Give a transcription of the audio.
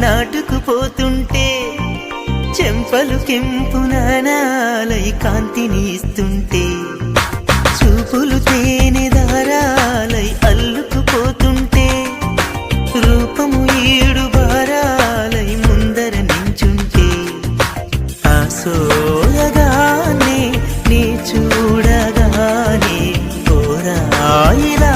నాటుకుపోతుంటే చెంపలు కెంపు నానాలై కాంతిని ఇస్తుంటే చూపులు తేనె దారాలై అల్లుకుపోతుంటే రూపము ఈడు బారాలై ముందర నించుంటే ఆసోయగానే నీ చూడగానే కోరాయిలా